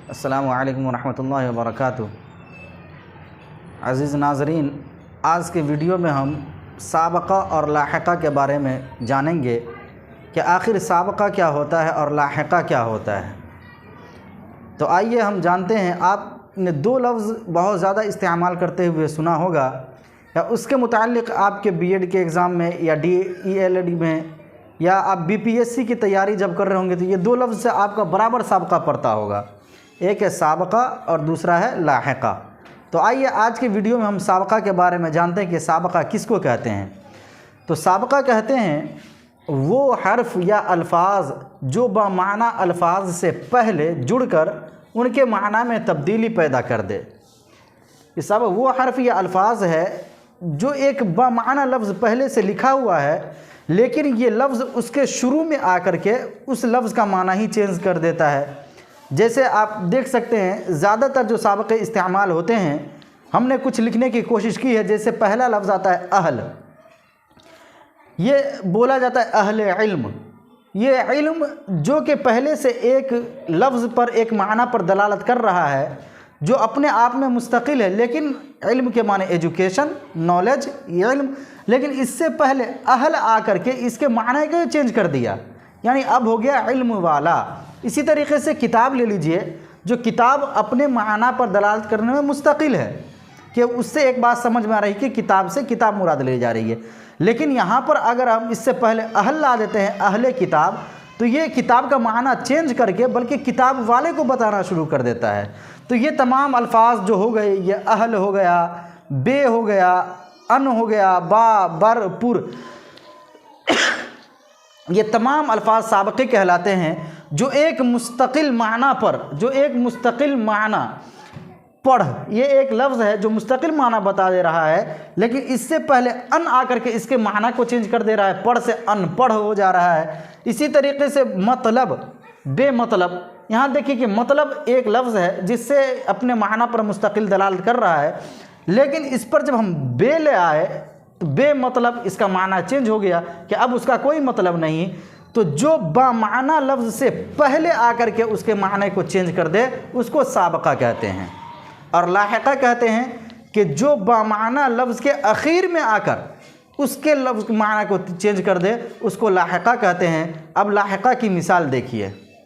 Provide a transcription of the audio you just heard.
السلام علیکم ورحمۃ اللہ وبرکاتہ۔ عزیز ناظرین، آج کے ویڈیو میں ہم سابقہ اور لاحقہ کے بارے میں جانیں گے کہ آخر سابقہ کیا ہوتا ہے اور لاحقہ کیا ہوتا ہے۔ تو آئیے ہم جانتے ہیں۔ آپ نے دو لفظ بہت زیادہ استعمال کرتے ہوئے سنا ہوگا، یا اس کے متعلق آپ کے بی ایڈ کے ایگزام میں یا DELED میں یا آپ BPSC کی تیاری جب کر رہے ہوں گے تو یہ دو لفظ سے آپ کا برابر سابقہ پڑتا ہوگا، ایک ہے سابقہ اور دوسرا ہے لاحقہ۔ تو آئیے آج کے ویڈیو میں ہم سابقہ کے بارے میں جانتے ہیں کہ سابقہ کس کو کہتے ہیں۔ تو سابقہ کہتے ہیں وہ حرف یا الفاظ جو بمعنی الفاظ سے پہلے جڑ کر ان کے معنی میں تبدیلی پیدا کر دے۔ یہ سابقہ وہ حرف یا الفاظ ہے جو ایک بمعنی لفظ پہلے سے لکھا ہوا ہے، لیکن یہ لفظ اس کے شروع میں آ کر کے اس لفظ کا معنی ہی چینج کر دیتا ہے۔ جیسے آپ دیکھ سکتے ہیں زیادہ تر جو سابقے استعمال ہوتے ہیں، ہم نے کچھ لکھنے کی کوشش کی ہے۔ جیسے پہلا لفظ آتا ہے اہل، یہ بولا جاتا ہے اہل علم۔ یہ علم جو کہ پہلے سے ایک لفظ پر ایک معنی پر دلالت کر رہا ہے، جو اپنے آپ میں مستقل ہے، لیکن علم کے معنی ایجوکیشن، نالج، یہ علم، لیکن اس سے پہلے اہل آ کر کے اس کے معنی کو چینج کر دیا، یعنی اب ہو گیا علم والا۔ اسی طریقے سے کتاب لے لیجئے، جو کتاب اپنے معنی پر دلالت کرنے میں مستقل ہے، کہ اس سے ایک بات سمجھ میں آ رہی کہ کتاب سے کتاب مراد لی جا رہی ہے، لیکن یہاں پر اگر ہم اس سے پہلے اہل لا دیتے ہیں، اہل کتاب، تو یہ کتاب کا معنی چینج کر کے بلکہ کتاب والے کو بتانا شروع کر دیتا ہے۔ تو یہ تمام الفاظ جو ہو گئے، یہ اہل ہو گیا، بے ہو گیا، ان ہو گیا، با، بر، پر، یہ تمام الفاظ سابقے کہلاتے ہیں، جو ایک مستقل معنی پر، جو ایک مستقل معنی پڑھ، یہ ایک لفظ ہے جو مستقل معنی بتا دے رہا ہے، لیکن اس سے پہلے ان آ کر کے اس کے معنی کو چینج کر دے رہا ہے، پڑھ سے ان پڑھ ہو جا رہا ہے۔ اسی طریقے سے مطلب، بے مطلب، یہاں دیکھیے کہ مطلب ایک لفظ ہے جس سے اپنے معنی پر مستقل دلالت کر رہا ہے، لیکن اس پر جب ہم بے لے آئے تو بے مطلب اس کا معنی چینج ہو گیا کہ اب اس کا کوئی مطلب نہیں۔ تو جو بمعنی لفظ سے پہلے آ کر کے اس کے معنی کو چینج کر دے اس کو سابقہ کہتے ہیں۔ اور لاحقہ کہتے ہیں کہ جو بمعنی لفظ کے اخیر میں آ کر اس کے لفظ معنی کو چینج کر دے اس کو لاحقہ کہتے ہیں۔ اب لاحقہ کی مثال دیکھیے۔